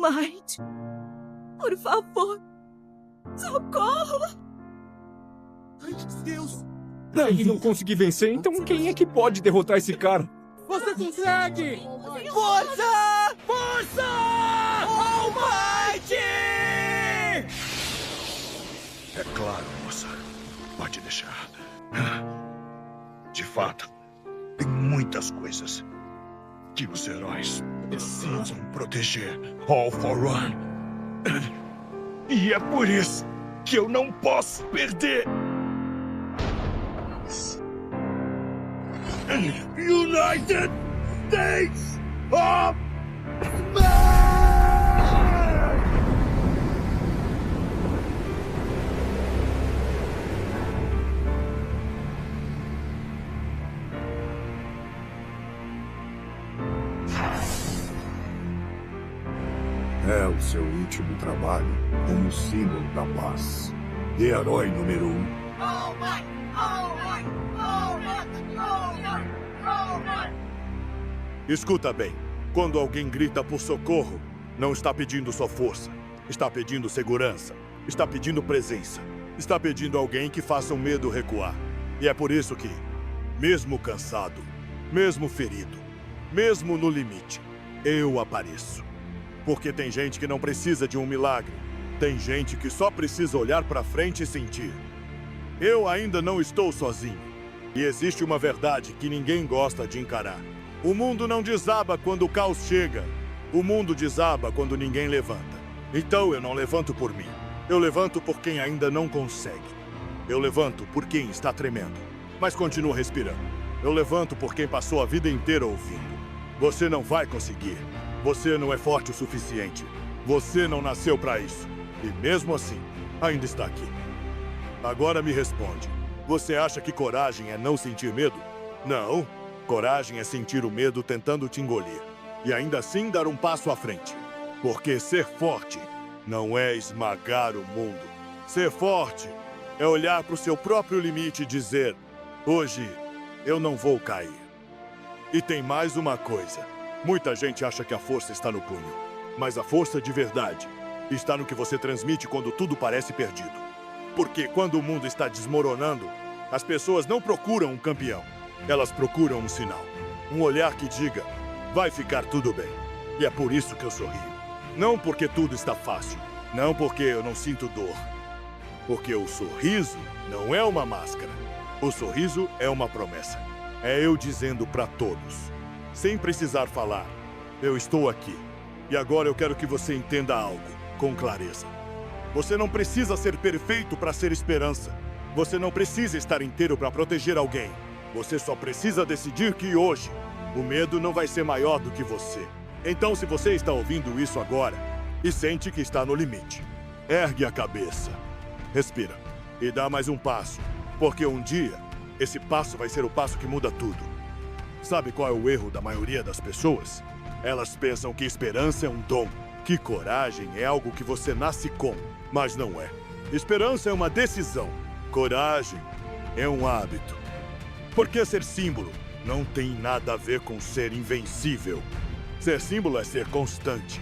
Might, por favor, socorro! Ai, Deus! Daí não consegui vencer, então quem é que pode derrotar esse cara? Você consegue! Força! Força! All Might! É claro, moça. Pode deixar. De fato, tem muitas coisas que os heróis precisam proteger. All for One. E é por isso que eu não posso perder. United States of É o seu último trabalho como símbolo da paz. E herói número 1. All Might! All Might! All Might! All Might! All Might! Escuta bem. Quando alguém grita por socorro, não está pedindo só força. Está pedindo segurança. Está pedindo presença. Está pedindo alguém que faça o medo recuar. E é por isso que, mesmo cansado, mesmo ferido, mesmo no limite, eu apareço. Porque tem gente que não precisa de um milagre. Tem gente que só precisa olhar pra frente e sentir. Eu ainda não estou sozinho. E existe uma verdade que ninguém gosta de encarar. O mundo não desaba quando o caos chega. O mundo desaba quando ninguém levanta. Então eu não levanto por mim. Eu levanto por quem ainda não consegue. Eu levanto por quem está tremendo, mas continua respirando. Eu levanto por quem passou a vida inteira ouvindo. Você não vai conseguir. Você não é forte o suficiente. Você não nasceu para isso. E mesmo assim, ainda está aqui. Agora me responde. Você acha que coragem é não sentir medo? Não. Coragem é sentir o medo tentando te engolir. E ainda assim dar um passo à frente. Porque ser forte não é esmagar o mundo. Ser forte é olhar para o seu próprio limite e dizer: hoje eu não vou cair. E tem mais uma coisa. Muita gente acha que a força está no punho. Mas a força de verdade está no que você transmite quando tudo parece perdido. Porque quando o mundo está desmoronando, as pessoas não procuram um campeão. Elas procuram um sinal. Um olhar que diga: vai ficar tudo bem. E é por isso que eu sorrio. Não porque tudo está fácil. Não porque eu não sinto dor. Porque o sorriso não é uma máscara. O sorriso é uma promessa. É eu dizendo para todos, sem precisar falar: eu estou aqui. E agora eu quero que você entenda algo com clareza. Você não precisa ser perfeito para ser esperança. Você não precisa estar inteiro para proteger alguém. Você só precisa decidir que hoje o medo não vai ser maior do que você. Então, se você está ouvindo isso agora e sente que está no limite, ergue a cabeça, respira e dá mais um passo, porque um dia esse passo vai ser o passo que muda tudo. Sabe qual é o erro da maioria das pessoas? Elas pensam que esperança é um dom, que coragem é algo que você nasce com, mas não é. Esperança é uma decisão. Coragem é um hábito. Porque ser símbolo não tem nada a ver com ser invencível. Ser símbolo é ser constante.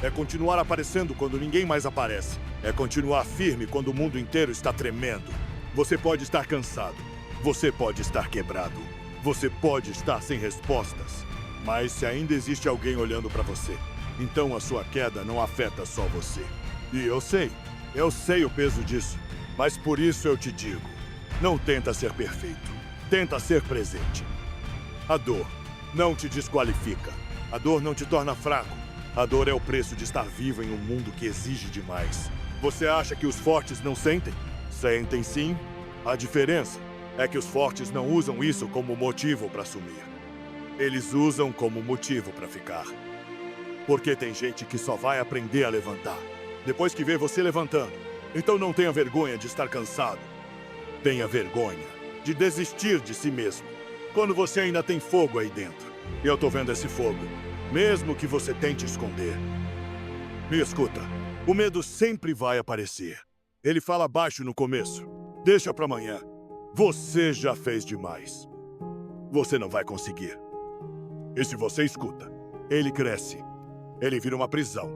É continuar aparecendo quando ninguém mais aparece. É continuar firme quando o mundo inteiro está tremendo. Você pode estar cansado. Você pode estar quebrado. Você pode estar sem respostas. Mas se ainda existe alguém olhando para você, então a sua queda não afeta só você. E eu sei o peso disso. Mas por isso eu te digo, não tenta ser perfeito. Tenta ser presente. A dor não te desqualifica. A dor não te torna fraco. A dor é o preço de estar vivo em um mundo que exige demais. Você acha que os fortes não sentem? Sentem sim. A diferença é que os fortes não usam isso como motivo para sumir. Eles usam como motivo para ficar. Porque tem gente que só vai aprender a levantar depois que vê você levantando. Então não tenha vergonha de estar cansado. Tenha vergonha de desistir de si mesmo quando você ainda tem fogo aí dentro. E eu tô vendo esse fogo, mesmo que você tente esconder. Me escuta, o medo sempre vai aparecer. Ele fala baixo no começo. Deixa pra amanhã. Você já fez demais. Você não vai conseguir. E se você escuta, ele cresce. Ele vira uma prisão.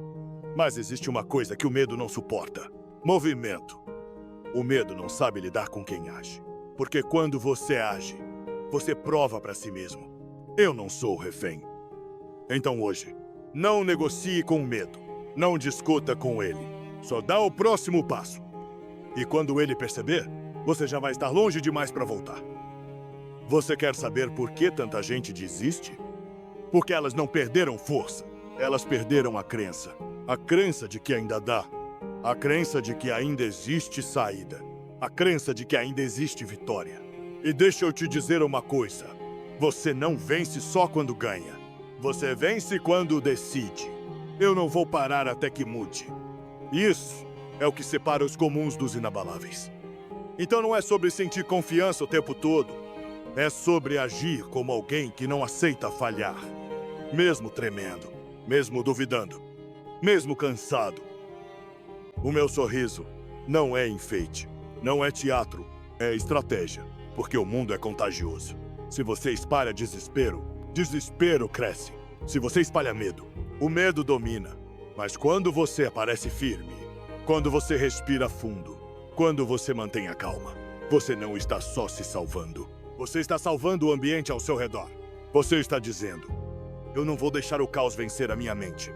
Mas existe uma coisa que o medo não suporta: movimento. O medo não sabe lidar com quem age. Porque quando você age, você prova para si mesmo: eu não sou refém. Então hoje, não negocie com o medo. Não discuta com ele. Só dá o próximo passo. E quando ele perceber, você já vai estar longe demais para voltar. Você quer saber por que tanta gente desiste? Porque elas não perderam força. Elas perderam a crença. A crença de que ainda dá. A crença de que ainda existe saída. A crença de que ainda existe vitória. E deixa eu te dizer uma coisa. Você não vence só quando ganha. Você vence quando decide. Eu não vou parar até que mude. Isso é o que separa os comuns dos inabaláveis. Então não é sobre sentir confiança o tempo todo. É sobre agir como alguém que não aceita falhar. Mesmo tremendo, mesmo duvidando, mesmo cansado. O meu sorriso não é enfeite, não é teatro, é estratégia. Porque o mundo é contagioso. Se você espalha desespero, desespero cresce. Se você espalha medo, o medo domina. Mas quando você parece firme, quando você respira fundo, quando você mantém a calma, você não está só se salvando. Você está salvando o ambiente ao seu redor. Você está dizendo: eu não vou deixar o caos vencer a minha mente.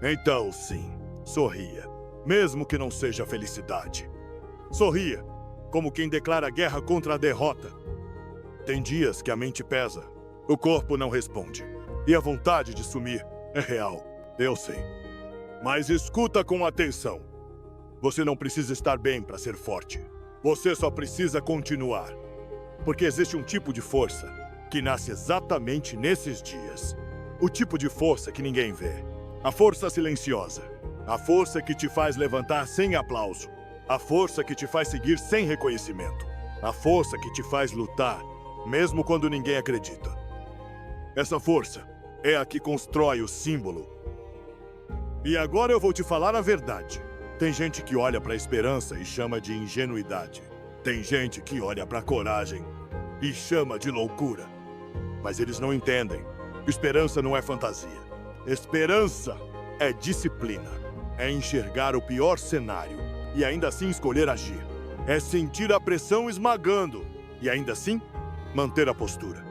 Então, sim, sorria, mesmo que não seja felicidade. Sorria, como quem declara guerra contra a derrota. Tem dias que a mente pesa, o corpo não responde, e a vontade de sumir é real, eu sei. Mas escuta com atenção. Você não precisa estar bem para ser forte. Você só precisa continuar. Porque existe um tipo de força que nasce exatamente nesses dias. O tipo de força que ninguém vê. A força silenciosa. A força que te faz levantar sem aplauso. A força que te faz seguir sem reconhecimento. A força que te faz lutar, mesmo quando ninguém acredita. Essa força é a que constrói o símbolo. E agora eu vou te falar a verdade. Tem gente que olha para a esperança e chama de ingenuidade. Tem gente que olha para a coragem e chama de loucura. Mas eles não entendem. Esperança não é fantasia. Esperança é disciplina. É enxergar o pior cenário e ainda assim escolher agir. É sentir a pressão esmagando e ainda assim manter a postura.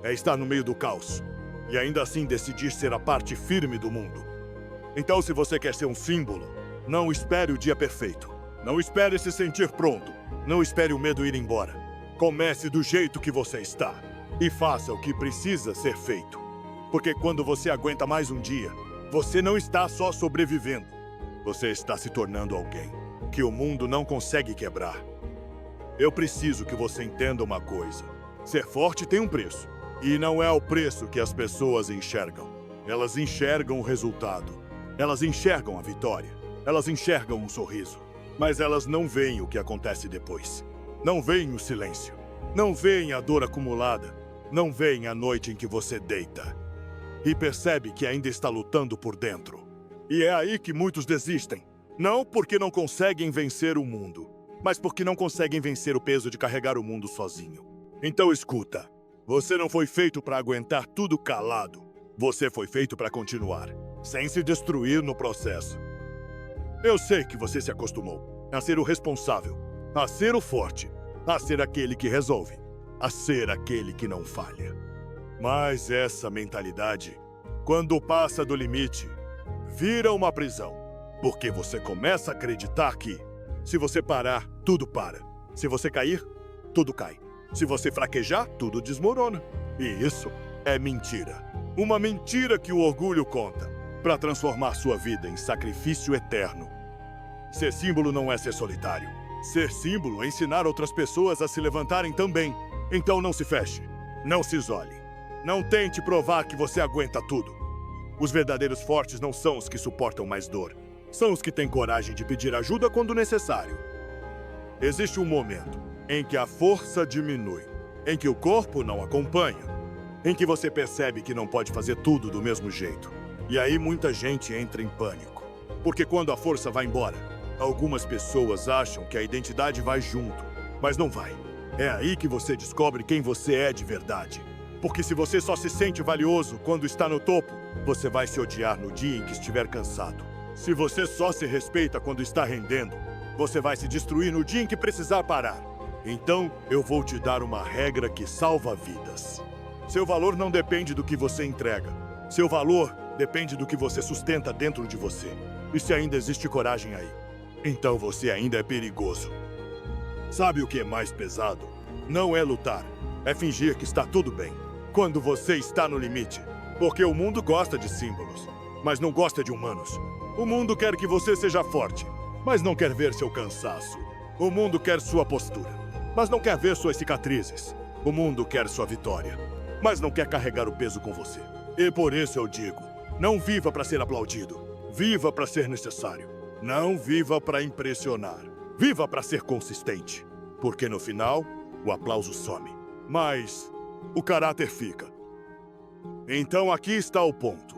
É estar no meio do caos e ainda assim decidir ser a parte firme do mundo. Então, se você quer ser um símbolo, não espere o dia perfeito. Não espere se sentir pronto. Não espere o medo ir embora. Comece do jeito que você está e faça o que precisa ser feito. Porque quando você aguenta mais um dia, você não está só sobrevivendo. Você está se tornando alguém que o mundo não consegue quebrar. Eu preciso que você entenda uma coisa. Ser forte tem um preço. E não é o preço que as pessoas enxergam. Elas enxergam o resultado. Elas enxergam a vitória. Elas enxergam um sorriso. Mas elas não veem o que acontece depois. Não veem o silêncio. Não veem a dor acumulada. Não veem a noite em que você deita. E percebe que ainda está lutando por dentro. E é aí que muitos desistem. Não porque não conseguem vencer o mundo, mas porque não conseguem vencer o peso de carregar o mundo sozinho. Então escuta. Você não foi feito para aguentar tudo calado. Você foi feito para continuar, sem se destruir no processo. Eu sei que você se acostumou a ser o responsável, a ser o forte, a ser aquele que resolve, a ser aquele que não falha. Mas essa mentalidade, quando passa do limite, vira uma prisão. Porque você começa a acreditar que, se você parar, tudo para. Se você cair, tudo cai. Se você fraquejar, tudo desmorona. E isso é mentira. Uma mentira que o orgulho conta, para transformar sua vida em sacrifício eterno. Ser símbolo não é ser solitário. Ser símbolo é ensinar outras pessoas a se levantarem também. Então não se feche, não se isole. Não tente provar que você aguenta tudo. Os verdadeiros fortes não são os que suportam mais dor. São os que têm coragem de pedir ajuda quando necessário. Existe um momento em que a força diminui, em que o corpo não acompanha, em que você percebe que não pode fazer tudo do mesmo jeito. E aí muita gente entra em pânico. Porque quando a força vai embora, algumas pessoas acham que a identidade vai junto, mas não vai. É aí que você descobre quem você é de verdade. Porque se você só se sente valioso quando está no topo, você vai se odiar no dia em que estiver cansado. Se você só se respeita quando está rendendo, você vai se destruir no dia em que precisar parar. Então, eu vou te dar uma regra que salva vidas. Seu valor não depende do que você entrega. Seu valor depende do que você sustenta dentro de você. E se ainda existe coragem aí, então você ainda é perigoso. Sabe o que é mais pesado? Não é lutar, é fingir que está tudo bem. Quando você está no limite. Porque o mundo gosta de símbolos, mas não gosta de humanos. O mundo quer que você seja forte, mas não quer ver seu cansaço. O mundo quer sua postura, mas não quer ver suas cicatrizes. O mundo quer sua vitória, mas não quer carregar o peso com você. E por isso eu digo, não viva para ser aplaudido. Viva para ser necessário. Não viva para impressionar. Viva para ser consistente. Porque no final, o aplauso some. Mas o caráter fica. Então aqui está o ponto.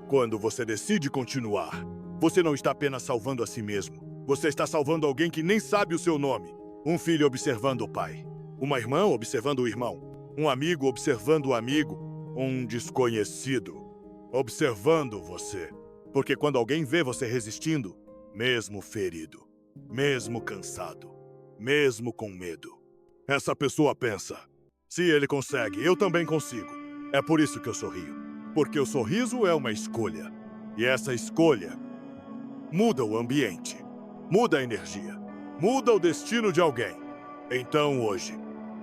Quando você decide continuar, você não está apenas salvando a si mesmo. Você está salvando alguém que nem sabe o seu nome. Um filho observando o pai. Uma irmã observando o irmão. Um amigo observando o amigo. Um desconhecido observando você. Porque quando alguém vê você resistindo, mesmo ferido, mesmo cansado, mesmo com medo, essa pessoa pensa, se ele consegue, eu também consigo. É por isso que eu sorrio. Porque o sorriso é uma escolha. E essa escolha muda o ambiente, muda a energia, muda o destino de alguém. Então hoje,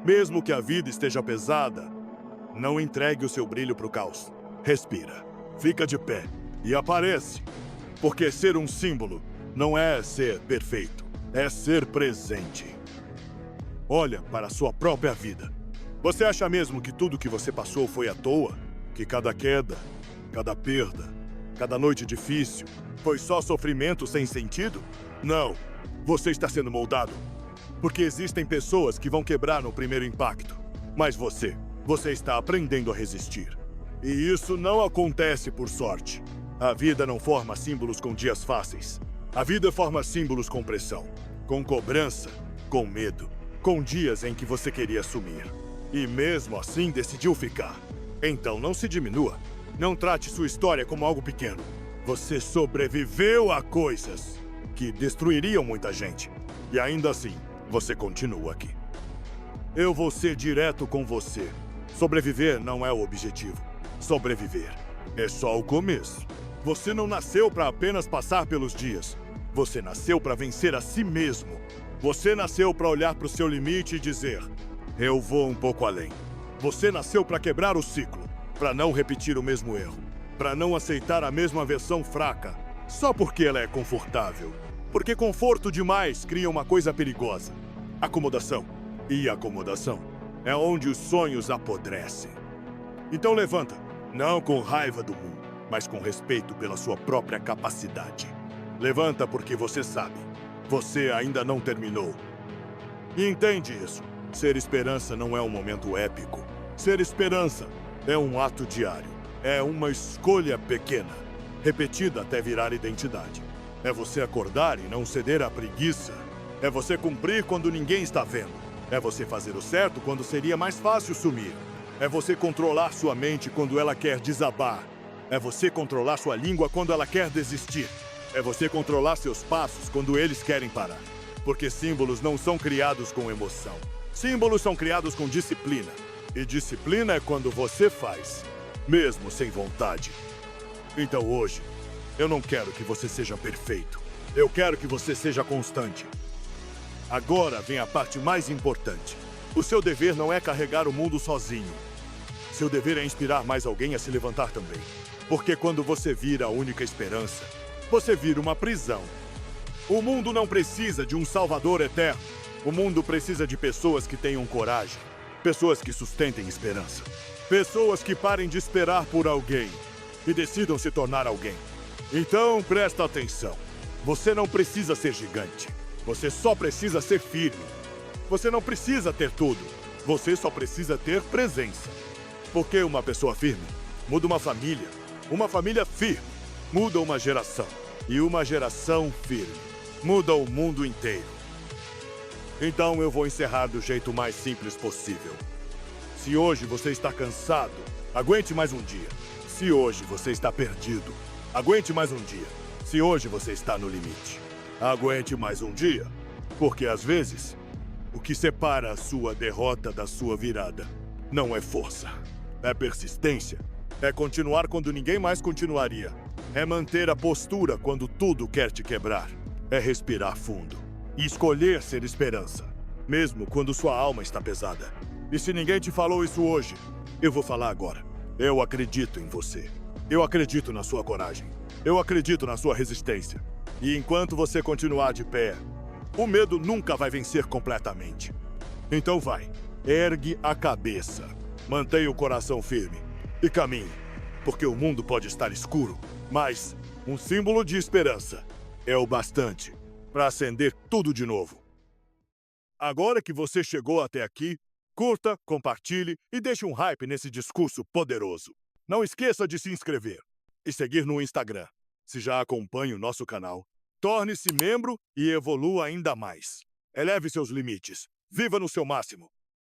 mesmo que a vida esteja pesada, não entregue o seu brilho para o caos. Respira, fica de pé e aparece. Porque ser um símbolo não é ser perfeito, é ser presente. Olha para a sua própria vida. Você acha mesmo que tudo que você passou foi à toa? Que cada queda, cada perda, cada noite difícil foi só sofrimento sem sentido? Não. Você está sendo moldado. Porque existem pessoas que vão quebrar no primeiro impacto. Mas você está aprendendo a resistir. E isso não acontece por sorte. A vida não forma símbolos com dias fáceis. A vida forma símbolos com pressão, com cobrança, com medo, com dias em que você queria sumir. E mesmo assim decidiu ficar. Então não se diminua. Não trate sua história como algo pequeno. Você sobreviveu a coisas que destruiriam muita gente. E ainda assim, você continua aqui. Eu vou ser direto com você. Sobreviver não é o objetivo. Sobreviver é só o começo. Você não nasceu para apenas passar pelos dias. Você nasceu para vencer a si mesmo. Você nasceu para olhar para o seu limite e dizer, eu vou um pouco além. Você nasceu para quebrar o ciclo, para não repetir o mesmo erro, para não aceitar a mesma versão fraca, só porque ela é confortável. Porque conforto demais cria uma coisa perigosa. Acomodação. E acomodação é onde os sonhos apodrecem. Então levanta, não com raiva do mundo, mas com respeito pela sua própria capacidade. Levanta porque você sabe, você ainda não terminou. E entende isso. Ser esperança não é um momento épico. Ser esperança é um ato diário. É uma escolha pequena, repetida até virar identidade. É você acordar e não ceder à preguiça. É você cumprir quando ninguém está vendo. É você fazer o certo quando seria mais fácil sumir. É você controlar sua mente quando ela quer desabar. É você controlar sua língua quando ela quer desistir. É você controlar seus passos quando eles querem parar. Porque símbolos não são criados com emoção. Símbolos são criados com disciplina. E disciplina é quando você faz, mesmo sem vontade. Então hoje, eu não quero que você seja perfeito. Eu quero que você seja constante. Agora vem a parte mais importante. O seu dever não é carregar o mundo sozinho. Seu dever é inspirar mais alguém a se levantar também. Porque quando você vira a única esperança, você vira uma prisão. O mundo não precisa de um salvador eterno. O mundo precisa de pessoas que tenham coragem. Pessoas que sustentem esperança. Pessoas que parem de esperar por alguém e decidam se tornar alguém. Então, presta atenção. Você não precisa ser gigante. Você só precisa ser firme. Você não precisa ter tudo. Você só precisa ter presença. Porque uma pessoa firme muda uma família firme muda uma geração. E uma geração firme muda o mundo inteiro. Então eu vou encerrar do jeito mais simples possível. Se hoje você está cansado, aguente mais um dia. Se hoje você está perdido, aguente mais um dia. Se hoje você está no limite, aguente mais um dia, porque às vezes o que separa a sua derrota da sua virada não é força, é persistência, é continuar quando ninguém mais continuaria, é manter a postura quando tudo quer te quebrar, é respirar fundo e escolher ser esperança, mesmo quando sua alma está pesada. E se ninguém te falou isso hoje, eu vou falar agora. Eu acredito em você. Eu acredito na sua coragem. Eu acredito na sua resistência. E enquanto você continuar de pé, o medo nunca vai vencer completamente. Então vai, ergue a cabeça, mantenha o coração firme e caminhe, porque o mundo pode estar escuro, mas um símbolo de esperança é o bastante para acender tudo de novo. Agora que você chegou até aqui, curta, compartilhe e deixe um hype nesse discurso poderoso. Não esqueça de se inscrever e seguir no Instagram. Se já acompanha o nosso canal, torne-se membro e evolua ainda mais. Eleve seus limites. Viva no seu máximo.